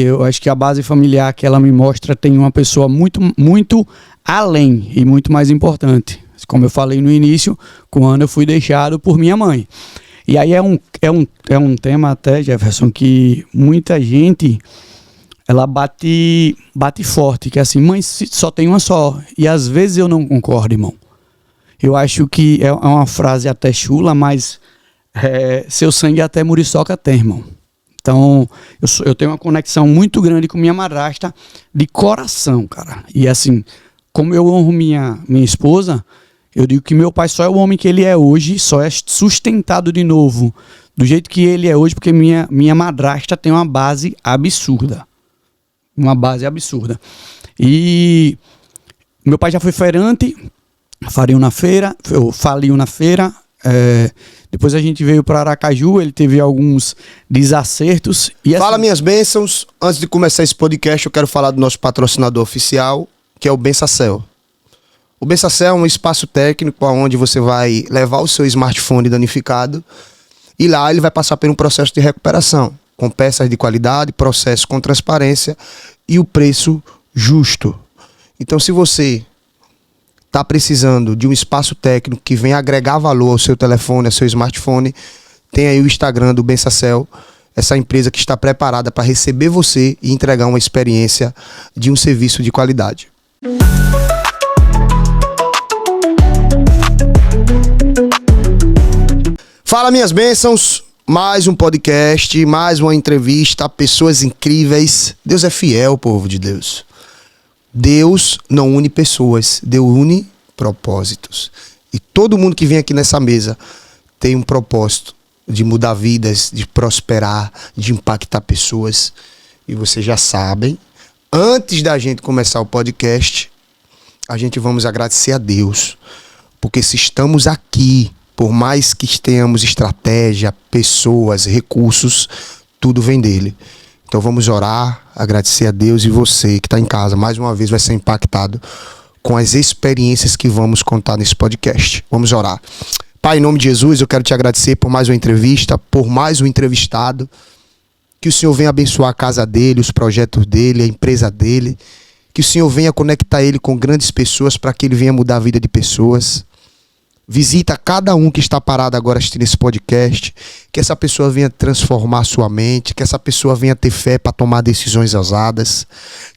eu acho que a base familiar que ela me mostra tem uma pessoa muito, muito além e muito mais importante. Como eu falei no início, quando eu fui deixado por minha mãe. E aí é um tema até, Jefferson, que muita gente, ela bate forte, que é assim, mãe, só tem uma só. E às vezes eu não concordo, irmão. Eu acho que é uma frase até chula, mas seu sangue até muriçoca tem, irmão. Então, eu tenho uma conexão muito grande com minha madrasta de coração, cara. E assim, como eu honro minha esposa, eu digo que meu pai só é o homem que ele é hoje, só é sustentado de novo do jeito que ele é hoje, porque minha madrasta tem uma base absurda. Uma base absurda. E meu pai já foi feirante, faliu na feira. Depois a gente veio para Aracaju, ele teve alguns desacertos. E assim, fala minhas bênçãos. Antes de começar esse podcast, eu quero falar do nosso patrocinador oficial, que é o Bensacel. O Bensacel é um espaço técnico onde você vai levar o seu smartphone danificado e lá ele vai passar por um processo de recuperação, com peças de qualidade, processo com transparência e o preço justo. Então, se você está precisando de um espaço técnico que venha agregar valor ao seu telefone, ao seu smartphone, tem aí o Instagram do Bensacel, essa empresa que está preparada para receber você e entregar uma experiência de um serviço de qualidade. Fala minhas bênçãos, mais um podcast, mais uma entrevista, pessoas incríveis. Deus é fiel, povo de Deus. Deus não une pessoas, Deus une propósitos. E todo mundo que vem aqui nessa mesa tem um propósito de mudar vidas, de prosperar, de impactar pessoas. E vocês já sabem, antes da gente começar o podcast, a gente vamos agradecer a Deus. Porque se estamos aqui, por mais que tenhamos estratégia, pessoas, recursos, tudo vem dele. Então vamos orar, agradecer a Deus, e você que está em casa, mais uma vez vai ser impactado com as experiências que vamos contar nesse podcast. Vamos orar. Pai, em nome de Jesus, eu quero te agradecer por mais uma entrevista, por mais um entrevistado. Que o Senhor venha abençoar a casa dele, os projetos dele, a empresa dele. Que o Senhor venha conectar ele com grandes pessoas para que ele venha mudar a vida de pessoas. Visita cada um que está parado agora assistindo esse podcast, que essa pessoa venha transformar sua mente, que essa pessoa venha ter fé para tomar decisões ousadas,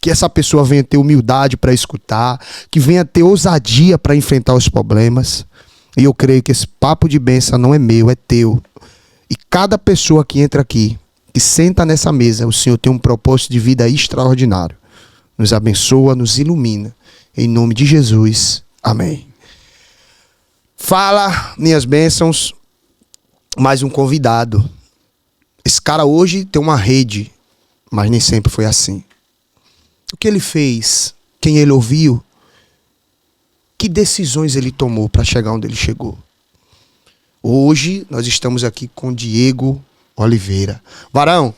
que essa pessoa venha ter humildade para escutar, que venha ter ousadia para enfrentar os problemas. E eu creio que esse papo de bênção não é meu, é teu. E cada pessoa que entra aqui, que senta nessa mesa, o Senhor tem um propósito de vida extraordinário. Nos abençoa, nos ilumina. Em nome de Jesus. Amém. Fala, minhas bênçãos, mais um convidado. Esse cara hoje tem uma rede, mas nem sempre foi assim. O que ele fez, quem ele ouviu, que decisões ele tomou para chegar onde ele chegou. Hoje nós estamos aqui com Diego Oliveira. Varão,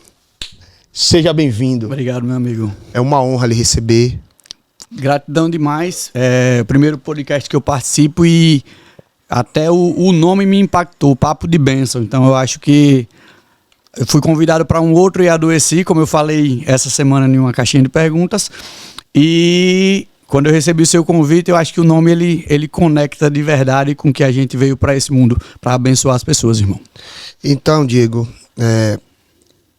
seja bem-vindo. Obrigado, meu amigo. É uma honra lhe receber. Gratidão demais. É o primeiro podcast que eu participo e até o nome me impactou, Papo de Bênção. Então eu acho que eu fui convidado para um outro e adoeci, como eu falei essa semana em uma caixinha de perguntas. E quando eu recebi o seu convite, eu acho que o nome ele conecta de verdade com o que a gente veio para esse mundo, para abençoar as pessoas, irmão. Então, Diego,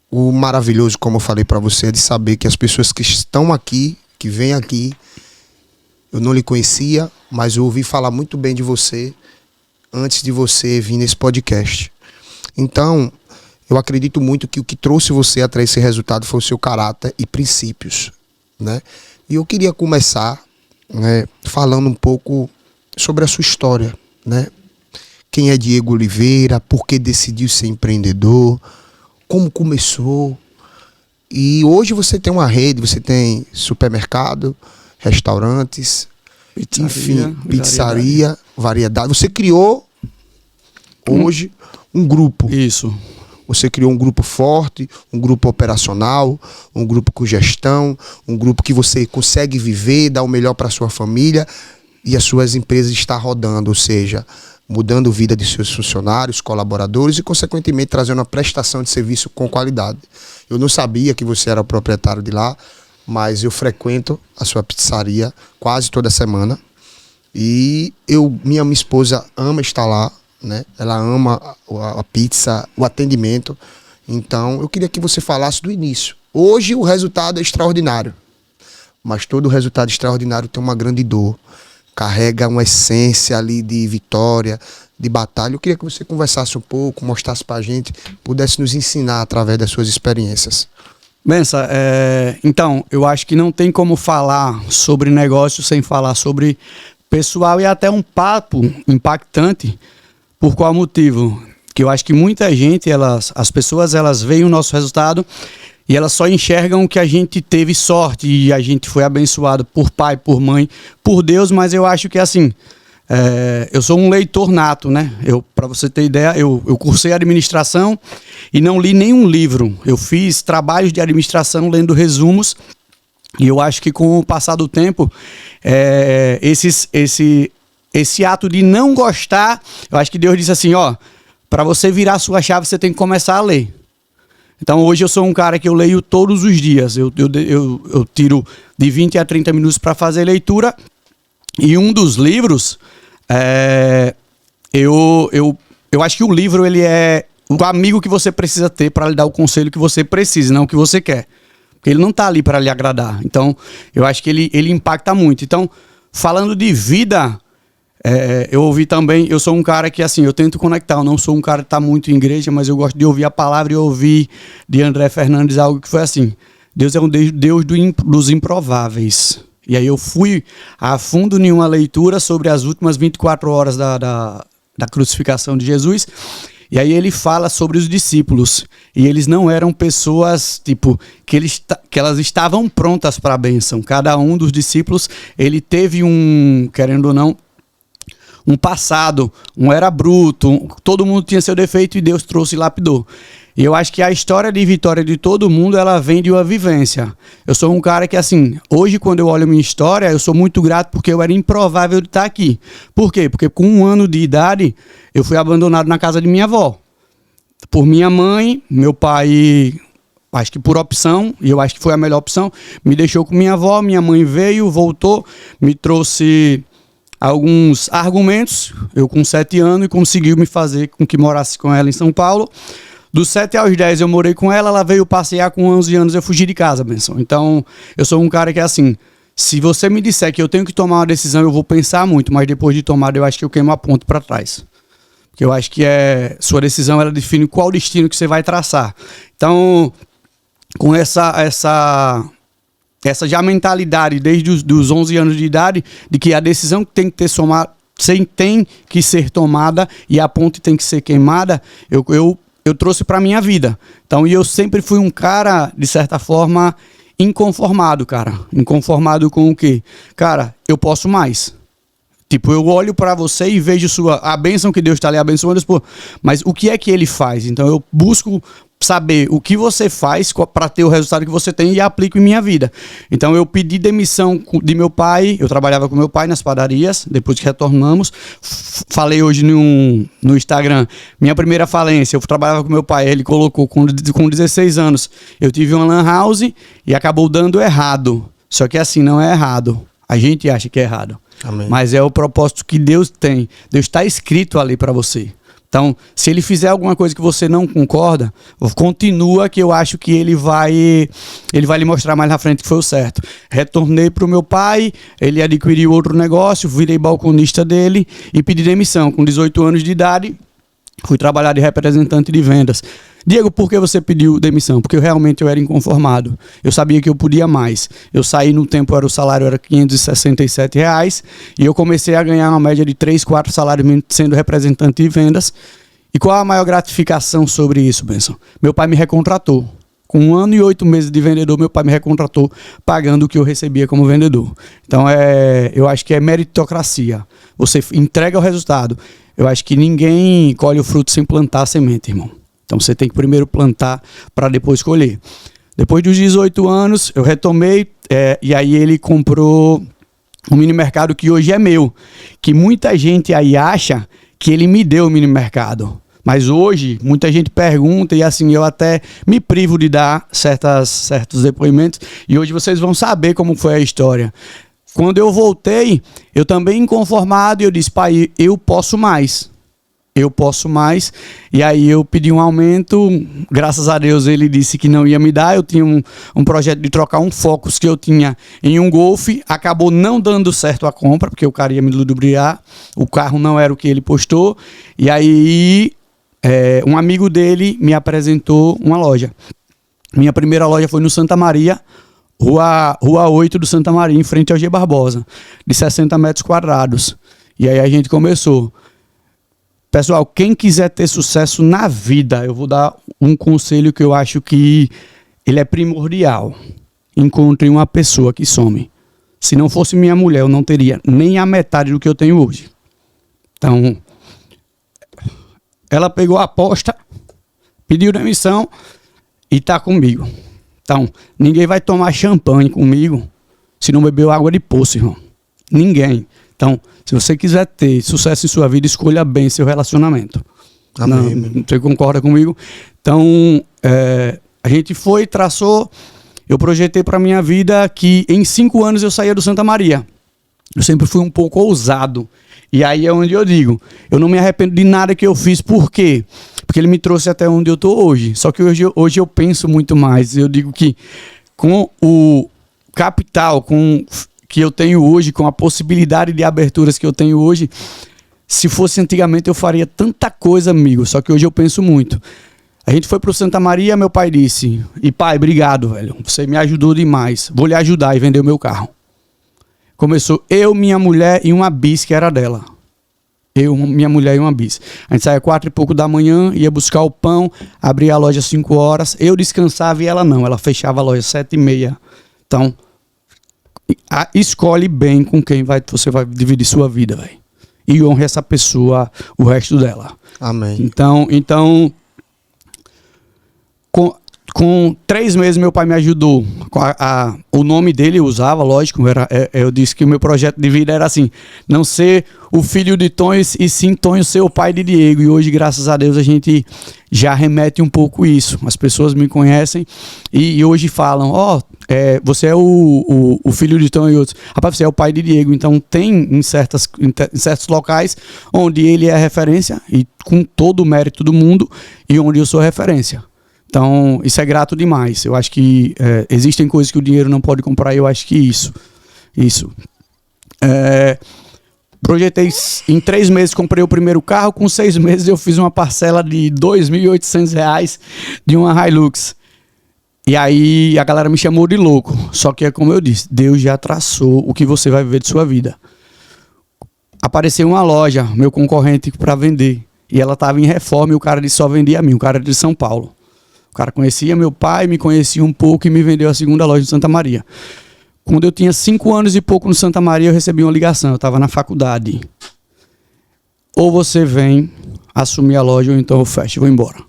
o maravilhoso, como eu falei para você, é de saber que as pessoas que estão aqui, que vêm aqui, eu não lhe conhecia, mas eu ouvi falar muito bem de você antes de você vir nesse podcast. Então, eu acredito muito que o que trouxe você até esse resultado foi o seu caráter e princípios, né? E eu queria começar, né, falando um pouco sobre a sua história, né? Quem é Diego Oliveira, por que decidiu ser empreendedor, como começou. E hoje você tem uma rede, você tem supermercado, restaurantes, enfim, pizzaria, variedade. Você criou hoje um grupo. Isso. Você criou um grupo forte, um grupo operacional, um grupo com gestão, um grupo que você consegue viver, dar o melhor para sua família e as suas empresas estão rodando. Ou seja, mudando a vida de seus funcionários, colaboradores e, consequentemente, trazendo uma prestação de serviço com qualidade. Eu não sabia que você era o proprietário de lá, mas eu frequento a sua pizzaria quase toda semana e minha esposa ama estar lá, né? Ela ama a pizza, o atendimento. Então, eu queria que você falasse do início. Hoje o resultado é extraordinário, mas todo resultado extraordinário tem uma grande dor. Carrega uma essência ali de vitória, de batalha. Eu queria que você conversasse um pouco, mostrasse pra gente, pudesse nos ensinar através das suas experiências. Bença, então, eu acho que não tem como falar sobre negócio sem falar sobre pessoal e até um papo impactante. Por qual motivo? Que eu acho que muita gente, as pessoas, elas veem o nosso resultado e elas só enxergam que a gente teve sorte e a gente foi abençoado por pai, por mãe, por Deus, mas eu acho que assim, eu sou um leitor nato, né? Para você ter ideia, eu cursei administração e não li nenhum livro. Eu fiz trabalhos de administração lendo resumos e eu acho que com o passar do tempo, esse ato de não gostar, eu acho que Deus disse assim, ó, para você virar a sua chave, você tem que começar a ler. Então hoje eu sou um cara que eu leio todos os dias. Eu tiro de 20 a 30 minutos para fazer leitura. E um dos livros, eu acho que o livro ele é o amigo que você precisa ter para lhe dar o conselho que você precisa, não o que você quer. Porque ele não está ali para lhe agradar. Então eu acho que ele impacta muito. Então, falando de vida... eu ouvi também, eu sou um cara que assim, eu tento conectar, eu não sou um cara que está muito em igreja, mas eu gosto de ouvir a palavra e ouvir de André Fernandes algo que foi assim, Deus é um Deus dos improváveis. E aí eu fui a fundo em uma leitura sobre as últimas 24 horas da crucificação de Jesus, e aí ele fala sobre os discípulos, e eles não eram pessoas, tipo, que elas estavam prontas para a bênção. Cada um dos discípulos, ele teve querendo ou não, um passado, era bruto, todo mundo tinha seu defeito e Deus trouxe e lapidou. E eu acho que a história de vitória de todo mundo, ela vem de uma vivência. Eu sou um cara que, assim, hoje quando eu olho a minha história, eu sou muito grato porque eu era improvável de estar aqui. Por quê? Porque com 1 ano de idade, eu fui abandonado na casa de minha avó. Por minha mãe, meu pai... acho que por opção, e eu acho que foi a melhor opção, me deixou com minha avó, minha mãe veio, voltou, me trouxe... alguns argumentos, eu com 7 anos, e conseguiu me fazer com que morasse com ela em São Paulo. Dos 7 aos 10 eu morei com ela, ela veio passear com 11 anos, eu fugi de casa, benção. Então, eu sou um cara que é assim, se você me disser que eu tenho que tomar uma decisão, eu vou pensar muito, mas depois de tomar, eu acho que eu queimo a ponta para trás. Porque eu acho que sua decisão, ela define qual destino que você vai traçar. Então, com essa já mentalidade desde os 11 anos de idade de que a decisão tem que tem que ser tomada e a ponte tem que ser queimada, eu trouxe para minha vida. Então, e eu sempre fui um cara, de certa forma, inconformado, cara. Inconformado com o quê? Cara, eu posso mais. Tipo, eu olho para você e vejo a bênção que Deus está ali abençoando, mas o que é que ele faz? Então, eu busco saber o que você faz para ter o resultado que você tem e aplico em minha vida. Então eu pedi demissão de meu pai, eu trabalhava com meu pai nas padarias, depois que retornamos, falei hoje no Instagram, minha primeira falência, eu trabalhava com meu pai, ele colocou com 16 anos, eu tive uma lan house e acabou dando errado, só que assim, não é errado, a gente acha que é errado. Amém. Mas é o propósito que Deus tem, Deus está escrito ali para você. Então, se ele fizer alguma coisa que você não concorda, continua que eu acho que ele vai lhe mostrar mais na frente que foi o certo. Retornei para o meu pai, ele adquiriu outro negócio, virei balconista dele e pedi demissão. Com 18 anos de idade, fui trabalhar de representante de vendas. Diego, por que você pediu demissão? Porque realmente eu era inconformado. Eu sabia que eu podia mais. Eu saí no tempo, o salário era R$567 e eu comecei a ganhar uma média de 3, 4 salários sendo representante de vendas. E qual a maior gratificação sobre isso, Benção? Meu pai me recontratou. Com 1 ano e 8 meses de vendedor, meu pai me recontratou pagando o que eu recebia como vendedor. Então, eu acho que é meritocracia. Você entrega o resultado. Eu acho que ninguém colhe o fruto sem plantar a semente, irmão. Então você tem que primeiro plantar para depois colher. Depois dos 18 anos, eu retomei e aí ele comprou um mini mercado que hoje é meu. Que muita gente aí acha que ele me deu o mini mercado. Mas hoje, muita gente pergunta e assim, eu até me privo de dar certos depoimentos. E hoje vocês vão saber como foi a história. Quando eu voltei, eu também inconformado, e eu disse, pai, eu posso mais. Eu posso mais. E aí eu pedi um aumento. Graças a Deus ele disse que não ia me dar. Eu tinha um projeto de trocar um Focus que eu tinha em um Golf. Acabou não dando certo a compra, porque o cara ia me ludibriar. O carro não era o que ele postou. E aí... um amigo dele me apresentou uma loja. Minha primeira loja foi no Santa Maria, Rua 8 do Santa Maria, em frente ao G. Barbosa, de 60 metros quadrados. E aí a gente começou. Pessoal, quem quiser ter sucesso na vida, eu vou dar um conselho que eu acho que ele é primordial. Encontre uma pessoa que some. Se não fosse minha mulher, eu não teria nem a metade do que eu tenho hoje. Então... ela pegou a aposta, pediu demissão e tá comigo. Então, ninguém vai tomar champanhe comigo se não bebeu água de poço, irmão. Ninguém. Então, se você quiser ter sucesso em sua vida, escolha bem seu relacionamento. Amém. Não, você concorda comigo? Então, a gente foi, traçou, eu projetei para minha vida que em 5 anos eu saía do Santa Maria. Eu sempre fui um pouco ousado. E aí é onde eu digo, eu não me arrependo de nada que eu fiz. Por quê? Porque ele me trouxe até onde eu estou hoje. Só que hoje eu penso muito mais. Eu digo que com o capital que eu tenho hoje, com a possibilidade de aberturas que eu tenho hoje, se fosse antigamente eu faria tanta coisa, amigo. Só que hoje eu penso muito. A gente foi pro Santa Maria, meu pai disse, e pai, obrigado, velho. Você me ajudou demais. Vou lhe ajudar e vender o meu carro. Começou eu, minha mulher e uma bis que era dela. Eu, minha mulher e uma bis. A gente saía 4 e pouco da manhã, ia buscar o pão, abria a loja às 5 horas. Eu descansava e ela não. Ela fechava a loja às 7h30. Então, escolhe bem com quem você vai dividir sua vida, velho. E honre essa pessoa o resto dela. Amém. Então com 3 meses meu pai me ajudou. O nome dele eu usava, lógico. Eu disse que o meu projeto de vida era assim: não ser o filho de Tonho, e sim Tonho ser o pai de Diego. E hoje, graças a Deus, a gente já remete um pouco isso. As pessoas me conhecem e hoje falam: você é o filho de Tonho e outros. Rapaz, você é o pai de Diego. Então tem em certos locais onde ele é referência, e com todo o mérito do mundo, e onde eu sou referência. Então, isso é grato demais. Eu acho que existem coisas que o dinheiro não pode comprar, e eu acho que isso. Projetei, em 3 meses comprei o primeiro carro, com 6 meses eu fiz uma parcela de R$ 2.800 de uma Hilux. E aí a galera me chamou de louco. Só que é como eu disse, Deus já traçou o que você vai viver de sua vida. Apareceu uma loja, meu concorrente, para vender. E ela estava em reforma e o cara disse só vendia a mim, o cara era de São Paulo. O cara conhecia meu pai, me conhecia um pouco e me vendeu a segunda loja de Santa Maria. Quando eu tinha 5 anos e pouco no Santa Maria, eu recebi uma ligação. Eu estava na faculdade. Ou você vem assumir a loja, ou então eu fecho e vou embora.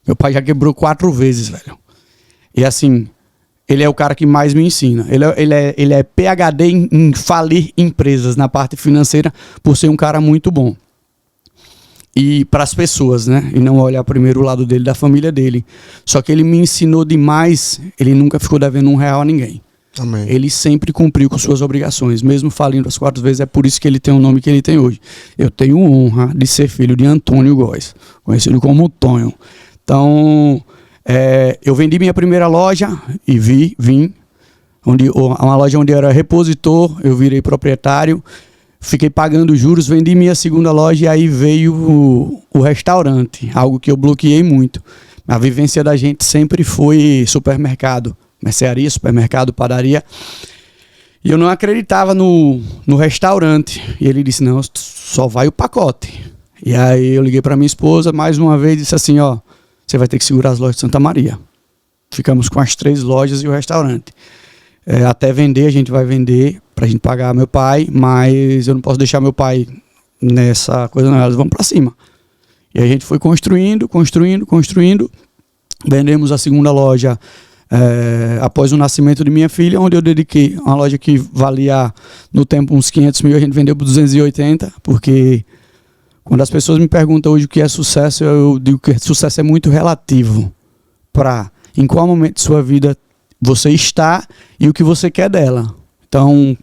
Meu pai já quebrou 4 vezes, velho. E assim, ele é o cara que mais me ensina. Ele é PhD em falir empresas na parte financeira, por ser um cara muito bom. E para as pessoas, né? E não olhar primeiro o lado dele, da família dele. Só que ele me ensinou demais. Ele nunca ficou devendo R$1 a ninguém. Amém. Ele sempre cumpriu com suas obrigações, mesmo falindo as 4 vezes. É por isso que ele tem o nome que ele tem hoje. Eu tenho honra de ser filho de Antônio Góes, conhecido como Tonho. Então, eu vendi minha primeira loja e vim. Uma loja onde eu era repositor, eu virei proprietário. Fiquei pagando juros, vendi minha segunda loja, e aí veio o restaurante, algo que eu bloqueei muito. A vivência da gente sempre foi supermercado, mercearia, supermercado, padaria. E eu não acreditava no restaurante. E ele disse, não, só vai o pacote. E aí eu liguei para minha esposa mais uma vez e disse assim, você vai ter que segurar as lojas de Santa Maria. Ficamos com as 3 lojas e o restaurante. Até vender, a gente vai vender pra gente pagar meu pai, mas eu não posso deixar meu pai nessa coisa, não. Elas vão pra cima. E a gente foi construindo. Vendemos a segunda loja após o nascimento de minha filha, onde eu dediquei uma loja que valia no tempo uns 500 mil, a gente vendeu por 280, porque Quando as pessoas me perguntam hoje o que é sucesso, eu digo que sucesso é muito relativo para em qual momento de sua vida você está e o que você quer dela. Então,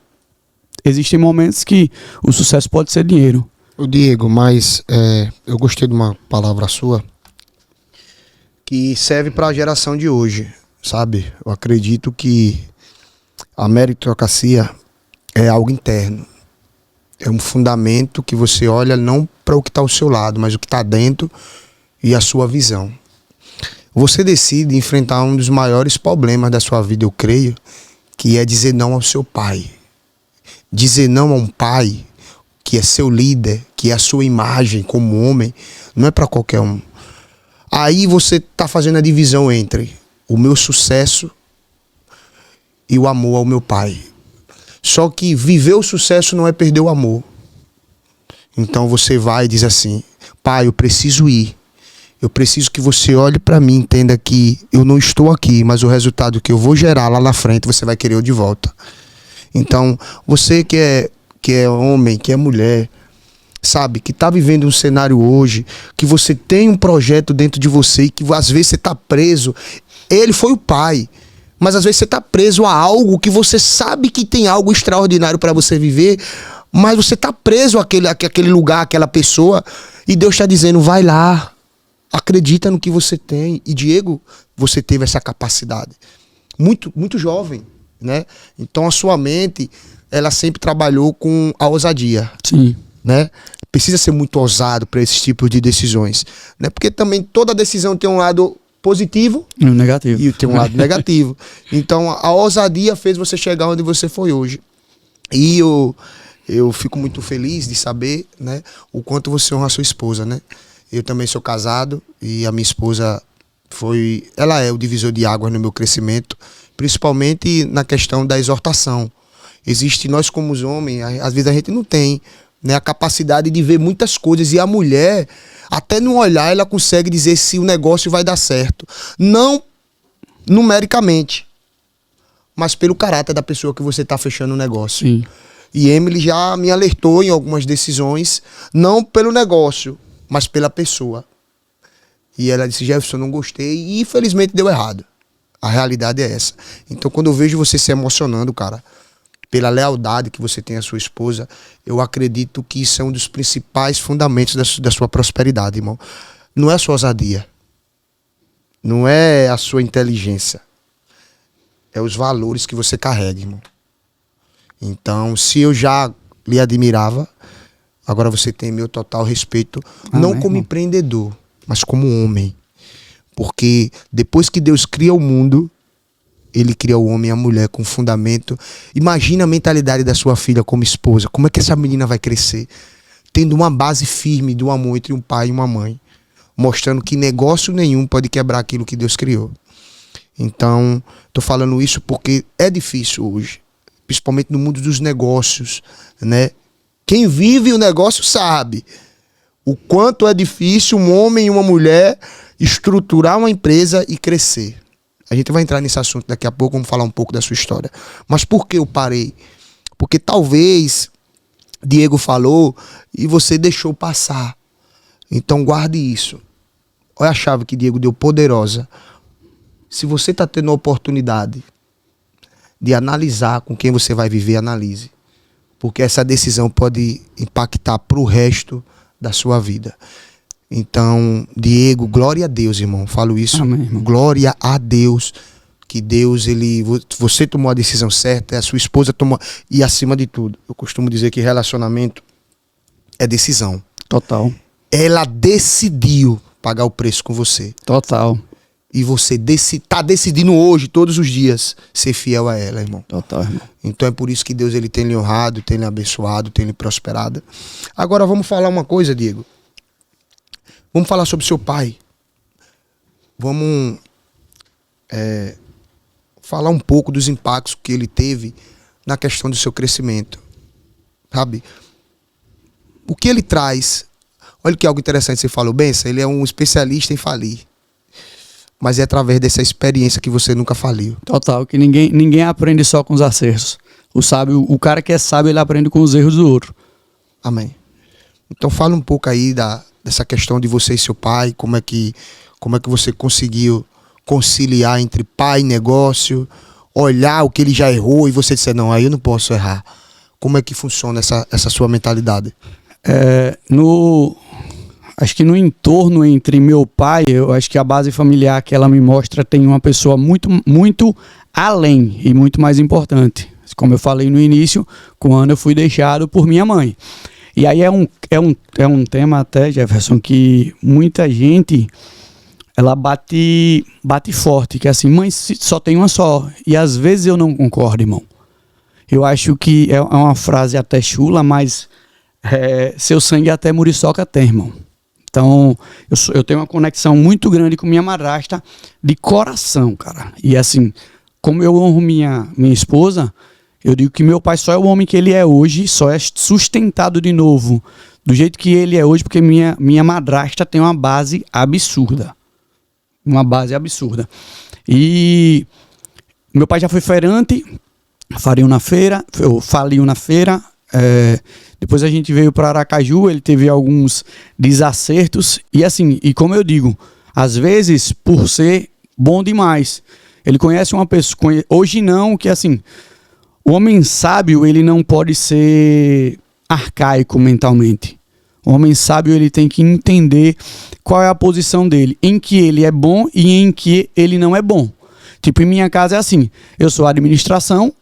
existem momentos que o sucesso pode ser dinheiro. O Diego, mas eu gostei de uma palavra sua que serve para a geração de hoje, sabe? Eu acredito que a meritocracia é algo interno. É um fundamento que você olha não para o que está ao seu lado, mas o que está dentro e a sua visão. Você decide enfrentar um dos maiores problemas da sua vida, eu creio, que é dizer não ao seu pai. Dizer não a um pai que é seu líder, que é a sua imagem como homem, não é para qualquer um. Aí você está fazendo a divisão entre o meu sucesso e o amor ao meu pai. Só que viver o sucesso não é perder o amor. Então você vai e diz assim: pai, eu preciso ir. Eu preciso que você olhe para mim, entenda que eu não estou aqui, mas o resultado que eu vou gerar lá na frente, você vai querer eu de volta. Então, você que é homem, que é mulher, sabe, que está vivendo um cenário hoje, que você tem um projeto dentro de você e que às vezes você está preso. Ele foi o pai, mas às vezes você está preso a algo que você sabe que tem algo extraordinário para você viver, mas você está preso àquele lugar, àquela pessoa, e Deus está dizendo: vai lá, acredita no que você tem. E Diego, você teve essa capacidade muito, muito jovem, né? Então a sua mente, ela sempre trabalhou com a ousadia. Sim. Né? Precisa ser muito ousado para esses tipos de decisões, né? Porque também toda decisão tem um lado positivo e um negativo. E tem um lado negativo. Então a ousadia fez você chegar onde você foi hoje. E eu fico muito feliz de saber, né, o quanto você honra a sua esposa, né? Eu também sou casado e a minha esposa ela é o divisor de águas no meu crescimento, principalmente na questão da exortação. Nós como os homens, às vezes a gente não tem, né, a capacidade de ver muitas coisas, e a mulher, até no olhar, ela consegue dizer se o negócio vai dar certo. Não numericamente, mas pelo caráter da pessoa que você está fechando o negócio. Sim. E Emily já me alertou em algumas decisões, não pelo negócio, mas pela pessoa. E ela disse: Jefferson, não gostei, e infelizmente deu errado. A realidade é essa. Então, quando eu vejo você se emocionando, cara, pela lealdade que você tem à sua esposa, eu acredito que isso é um dos principais fundamentos da sua prosperidade, irmão. Não é a sua ousadia, não é a sua inteligência, é os valores que você carrega, irmão. Então, se eu já lhe admirava, agora você tem meu total respeito, não como empreendedor, mas como homem. Porque depois que Deus cria o mundo, Ele cria o homem e a mulher com fundamento. Imagina a mentalidade da sua filha como esposa. Como é que essa menina vai crescer? Tendo uma base firme do amor entre um pai e uma mãe. Mostrando que negócio nenhum pode quebrar aquilo que Deus criou. Então, tô falando isso porque é difícil hoje. Principalmente no mundo dos negócios, né? Quem vive o negócio sabe o quanto é difícil um homem e uma mulher estruturar uma empresa e crescer. A gente vai entrar nesse assunto daqui a pouco, vamos falar um pouco da sua história. Mas por que eu parei? Porque talvez Diego falou e você deixou passar. Então guarde isso. Olha a chave que Diego deu, poderosa. Se você está tendo a oportunidade de analisar com quem você vai viver, analise. Porque essa decisão pode impactar para o resto da sua vida. Então, Diego, glória a Deus, irmão. Falo isso. Amém, irmão. Glória a Deus. Que Deus, você tomou a decisão certa, a sua esposa tomou. E acima de tudo, eu costumo dizer que relacionamento é decisão. Total. Ela decidiu pagar o preço com você. Total. E você tá decidindo hoje, todos os dias, ser fiel a ela, irmão. Total, irmão. Então é por isso que Deus ele tem lhe honrado, tem lhe abençoado, tem lhe prosperado. Agora vamos falar uma coisa, Diego. Vamos falar sobre seu pai. Vamos falar um pouco dos impactos que ele teve na questão do seu crescimento. Sabe? O que ele traz. Olha que algo interessante você falou, Benção, ele é um especialista em falir. Mas é através dessa experiência que você nunca faliu. Total, que ninguém aprende só com os acertos. O cara que é sábio, ele aprende com os erros do outro. Amém. Então fala um pouco aí dessa questão de você e seu pai, como é que você conseguiu conciliar entre pai e negócio, olhar o que ele já errou e você dizer, não, aí eu não posso errar. Como é que funciona essa sua mentalidade? Acho que no entorno entre meu pai, eu acho que a base familiar que ela me mostra tem uma pessoa muito, muito além e muito mais importante. Como eu falei no início, quando eu fui deixado por minha mãe. E aí é um tema até, Jefferson, que muita gente ela bate forte, que é assim, mãe só tem uma só. E às vezes eu não concordo, irmão. Eu acho que é uma frase até chula, mas seu sangue até muriçoca tem, irmão. Então, eu tenho uma conexão muito grande com minha madrasta de coração, cara. E assim, como eu honro minha esposa, eu digo que meu pai só é o homem que ele é hoje, só é sustentado de novo do jeito que ele é hoje, porque minha madrasta tem uma base absurda. Uma base absurda. E meu pai já foi feirante, faliu na feira. Depois a gente veio para Aracaju, ele teve alguns desacertos. E assim, e como eu digo, às vezes, por ser bom demais, ele conhece uma pessoa. Hoje não, que assim, o homem sábio, ele não pode ser arcaico mentalmente. O homem sábio, ele tem que entender qual é a posição dele, em que ele é bom e em que ele não é bom. Tipo, em minha casa é assim, eu sou administração,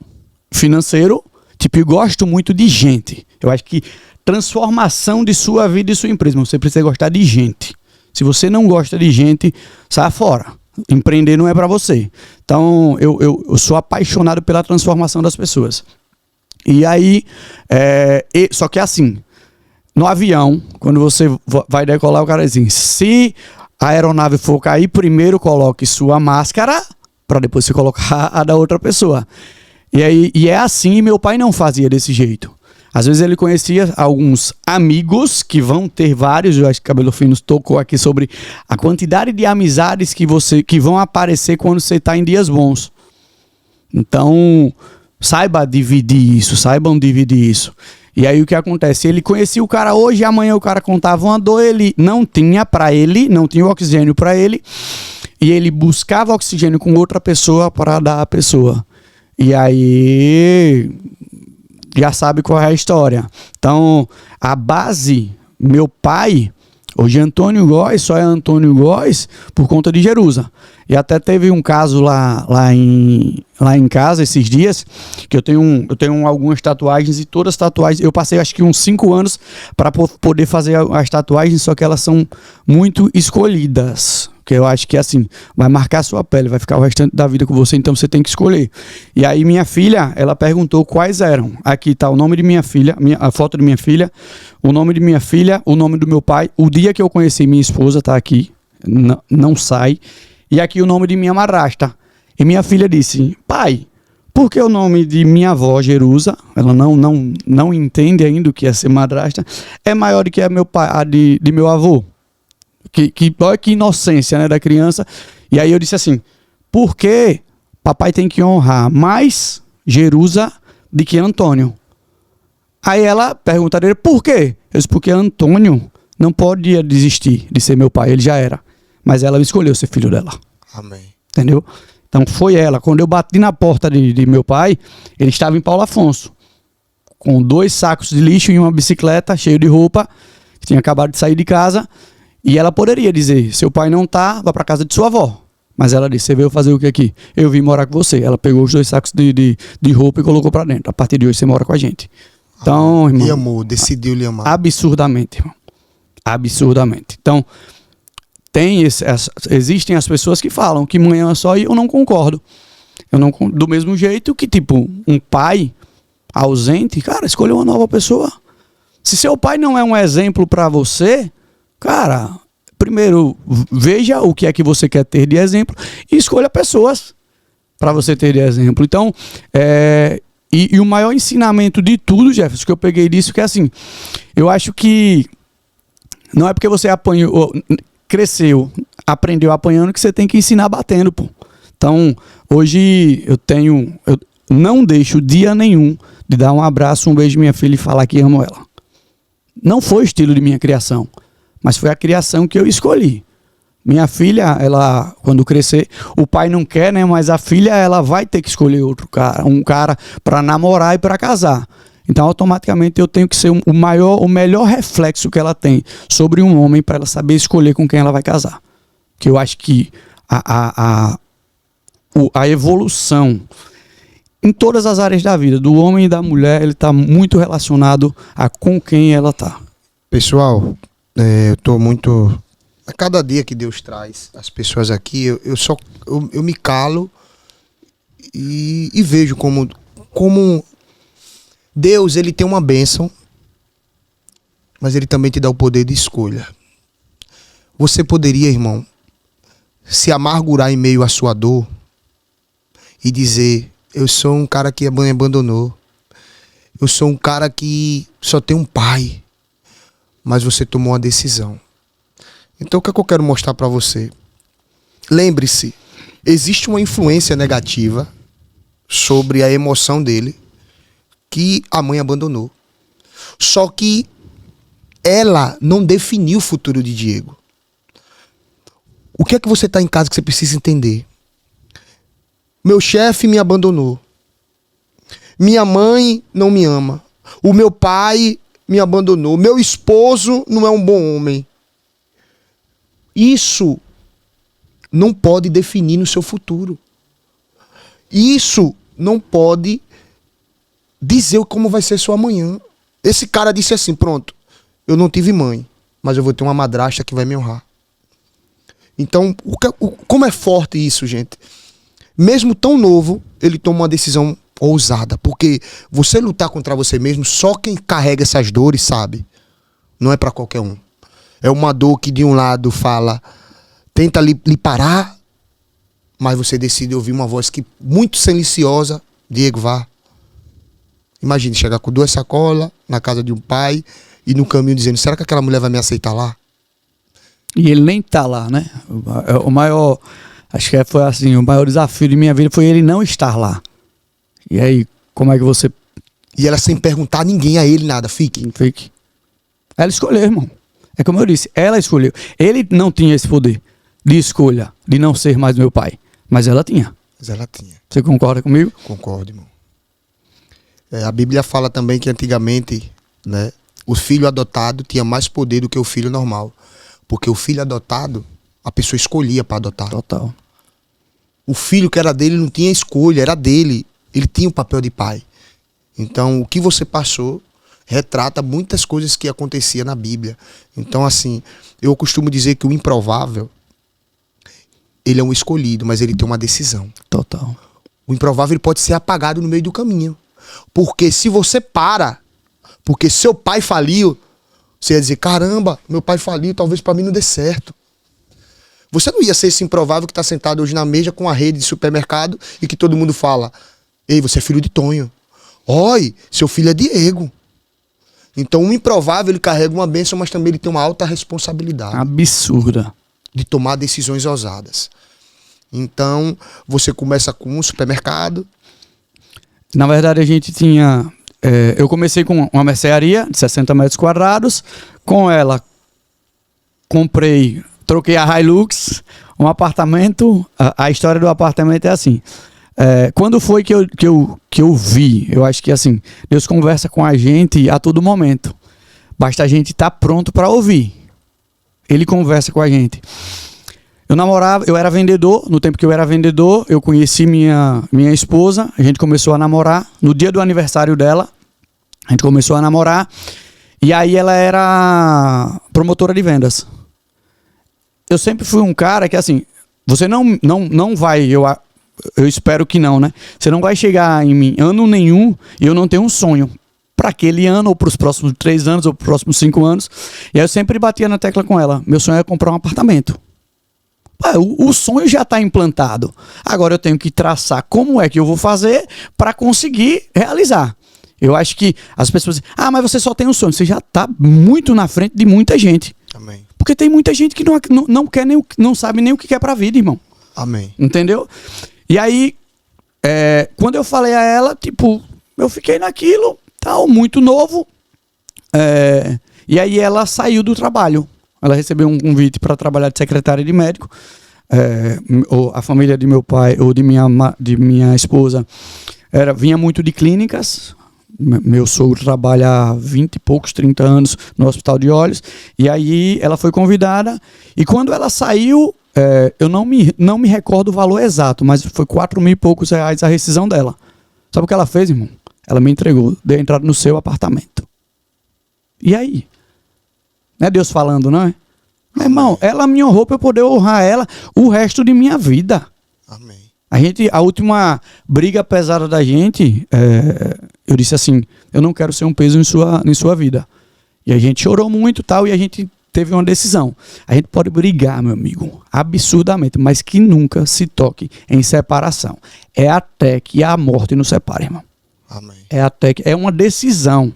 financeiro, tipo, eu gosto muito de gente. Eu acho que transformação de sua vida e sua empresa, mas você precisa gostar de gente. Se você não gosta de gente, sai fora. Empreender não é para você. Então, eu sou apaixonado pela transformação das pessoas. E aí, só que assim, no avião, quando você vai decolar, o cara diz assim, se a aeronave for cair, primeiro coloque sua máscara, para depois você colocar a da outra pessoa. E é assim, meu pai não fazia desse jeito. Às vezes ele conhecia alguns amigos, que vão ter vários, eu acho que Cabelo Fino tocou aqui sobre a quantidade de amizades que vão aparecer quando você está em dias bons. Então, saibam dividir isso. E aí o que acontece? Ele conhecia o cara hoje, amanhã o cara contava uma dor, ele não tinha o oxigênio para ele, e ele buscava oxigênio com outra pessoa para dar à pessoa. E aí já sabe qual é a história. Então, a base, meu pai, hoje Antônio Góes, só é Antônio Góes por conta de Jerusa. E até teve um caso lá em casa esses dias, que eu tenho algumas tatuagens, e todas as tatuagens, eu passei acho que uns 5 anos para poder fazer as tatuagens, só que elas são muito escolhidas. Porque eu acho que assim, vai marcar a sua pele, vai ficar o restante da vida com você, então você tem que escolher. E aí minha filha, ela perguntou quais eram. Aqui está o nome de minha filha, a foto de minha filha, o nome de minha filha, o nome do meu pai, o dia que eu conheci minha esposa, tá aqui, não sai. E aqui o nome de minha madrasta. E minha filha disse, pai, por que o nome de minha avó, Jerusa, ela não entende ainda o que é ser madrasta, é maior do que a de meu avô? Olha que inocência, né, da criança. E aí eu disse assim, por que papai tem que honrar mais Jerusa do que Antônio? Aí ela perguntaria, por quê? Eu disse, porque Antônio não podia desistir de ser meu pai, ele já era. Mas ela escolheu ser filho dela. Amém. Entendeu? Então foi ela. Quando eu bati na porta de meu pai, ele estava em Paulo Afonso, com 2 sacos de lixo e uma bicicleta cheio de roupa, que tinha acabado de sair de casa. E ela poderia dizer, seu pai não tá, vá para casa de sua avó. Mas ela disse, você veio fazer o que aqui? Eu vim morar com você. Ela pegou os 2 sacos de roupa e colocou para dentro. A partir de hoje você mora com a gente. Então, irmão, lhe amou, decidiu lhe amar. Absurdamente, irmão. Absurdamente. Então, existem as pessoas que falam que mãe é só, e eu não concordo. Do mesmo jeito que, tipo, um pai ausente, cara, escolheu uma nova pessoa. Se seu pai não é um exemplo para você, cara, primeiro veja o que é que você quer ter de exemplo e escolha pessoas para você ter de exemplo. Então, e o maior ensinamento de tudo, Jefferson, que eu peguei disso, que é assim, eu acho que não é porque você cresceu, aprendeu apanhando, que você tem que ensinar batendo, pô. Então, hoje eu não deixo dia nenhum de dar um abraço, um beijo à minha filha e falar que amo ela. Não foi o estilo de minha criação, mas foi a criação que eu escolhi. Minha filha, ela, quando crescer, o pai não quer, né? Mas a filha, ela vai ter que escolher outro cara, um cara para namorar e para casar. Então, automaticamente, eu tenho que ser o melhor reflexo que ela tem sobre um homem para ela saber escolher com quem ela vai casar. Porque eu acho que a evolução em todas as áreas da vida, do homem e da mulher, ele está muito relacionado a com quem ela está. Pessoal, eu tô muito... A cada dia que Deus traz as pessoas aqui, eu me calo e vejo como Deus, ele tem uma bênção, mas ele também te dá o poder de escolha. Você poderia, irmão, se amargurar em meio à sua dor e dizer: eu sou um cara que a mãe abandonou, eu sou um cara que só tem um pai, mas você tomou uma decisão. Então o que é que eu quero mostrar para você? Lembre-se, existe uma influência negativa sobre a emoção dele, que a mãe abandonou. Só que ela não definiu o futuro de Diego. O que é que você está em casa que você precisa entender? Meu chefe me abandonou. Minha mãe não me ama. O meu pai me abandonou. Meu esposo não é um bom homem. Isso não pode definir no seu futuro. Isso não pode dizer como vai ser sua amanhã. Esse cara disse assim: pronto, eu não tive mãe, mas eu vou ter uma madrasta que vai me honrar. Então, como é forte isso, gente? Mesmo tão novo, ele toma uma decisão ousada. Porque você lutar contra você mesmo, só quem carrega essas dores sabe. Não é pra qualquer um. É uma dor que de um lado fala, tenta lhe parar, mas você decide ouvir uma voz que muito silenciosa: Diego, vá. Imagine chegar com 2 sacolas na casa de um pai e no caminho dizendo: será que aquela mulher vai me aceitar lá? E ele nem tá lá, né? O maior, acho que foi assim, o maior desafio de minha vida foi ele não estar lá. E aí, como é que você... E ela sem perguntar a ninguém, a ele nada, fique. Ela escolheu, irmão. É como eu disse, ela escolheu. Ele não tinha esse poder de escolha, de não ser mais meu pai. Mas ela tinha. Você concorda comigo? Concordo, irmão. A Bíblia fala também que antigamente, né, o filho adotado tinha mais poder do que o filho normal. Porque o filho adotado, a pessoa escolhia para adotar. Total. O filho que era dele não tinha escolha, era dele. Ele tinha o papel de pai. Então, o que você passou retrata muitas coisas que aconteciam na Bíblia. Então, assim, eu costumo dizer que o improvável, ele é um escolhido, mas ele tem uma decisão. Total. O improvável, ele pode ser apagado no meio do caminho. Porque se você para, porque seu pai faliu, você ia dizer: caramba, meu pai faliu, talvez para mim não dê certo. Você não ia ser esse improvável que está sentado hoje na mesa com a rede de supermercado e que todo mundo fala: ei, você é filho de Tonho. Oi, seu filho é Diego. Então o improvável, ele carrega uma bênção, mas também ele tem uma alta responsabilidade. Absurda. De tomar decisões ousadas. Então, você começa com um supermercado. Na verdade, a gente tinha... eu comecei com uma mercearia de 60 metros quadrados. Com ela, troquei a Hilux, um apartamento. A história do apartamento é assim. Quando foi que eu vi? Eu acho que assim, Deus conversa com a gente a todo momento. Basta a gente estar pronto para ouvir. Ele conversa com a gente. Eu era vendedor. No tempo que eu era vendedor, eu conheci minha esposa. A gente começou a namorar. No dia do aniversário dela, a gente começou a namorar. E aí ela era promotora de vendas. Eu sempre fui um cara que assim, você não vai... Eu espero que não, né? Você não vai chegar em mim ano nenhum e eu não tenho um sonho para aquele ano, ou para os próximos 3 anos, ou para os próximos 5 anos. E aí eu sempre batia na tecla com ela. Meu sonho é comprar um apartamento. O sonho já está implantado. Agora eu tenho que traçar como é que eu vou fazer para conseguir realizar. Eu acho que as pessoas dizem: mas você só tem um sonho. Você já está muito na frente de muita gente. Amém. Porque tem muita gente que não quer nem, não sabe nem o que quer para a vida, irmão. Amém. Entendeu? E aí, quando eu falei a ela, tipo, eu fiquei naquilo, tal, muito novo. E aí ela saiu do trabalho. Ela recebeu um convite para trabalhar de secretária de médico. A família de meu pai ou de minha esposa vinha muito de clínicas. Meu sogro trabalha há 20 e poucos, 30 anos no Hospital de Olhos. E aí ela foi convidada. E quando ela saiu, eu não me recordo o valor exato, mas foi 4 mil e poucos reais a rescisão dela. Sabe o que ela fez, irmão? Ela me entregou, deu entrada no seu apartamento. E aí? Não é Deus falando, não é? Meu irmão, ela me honrou para eu poder honrar ela o resto de minha vida. Amém. A última briga pesada da gente, eu disse assim, eu não quero ser um peso em sua vida. E a gente chorou muito e tal, e a gente teve uma decisão. A gente pode brigar, meu amigo, absurdamente, mas que nunca se toque em separação. É até que a morte nos separe, irmão. Amém. É uma decisão.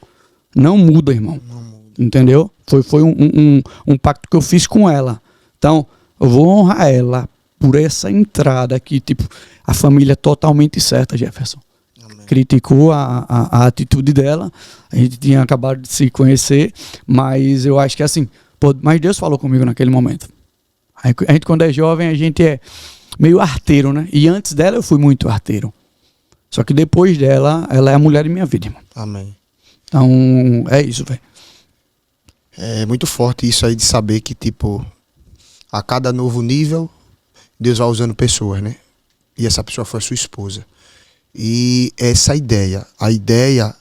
Não muda, irmão. Não muda. Entendeu? Foi um pacto que eu fiz com ela. Então, eu vou honrar ela por essa entrada que, tipo, a família é totalmente certa, Jefferson. Amém. Criticou a atitude dela. A gente tinha acabado de se conhecer, mas eu acho que assim, mas Deus falou comigo naquele momento. A gente, quando é jovem, a gente é meio arteiro, né? E antes dela eu fui muito arteiro. Só que depois dela, ela é a mulher de minha vida, irmão. Amém. Então, é isso, velho. É muito forte isso aí de saber que, tipo, a cada novo nível, Deus vai usando pessoas, né? E essa pessoa foi a sua esposa. E essa ideia, a ideia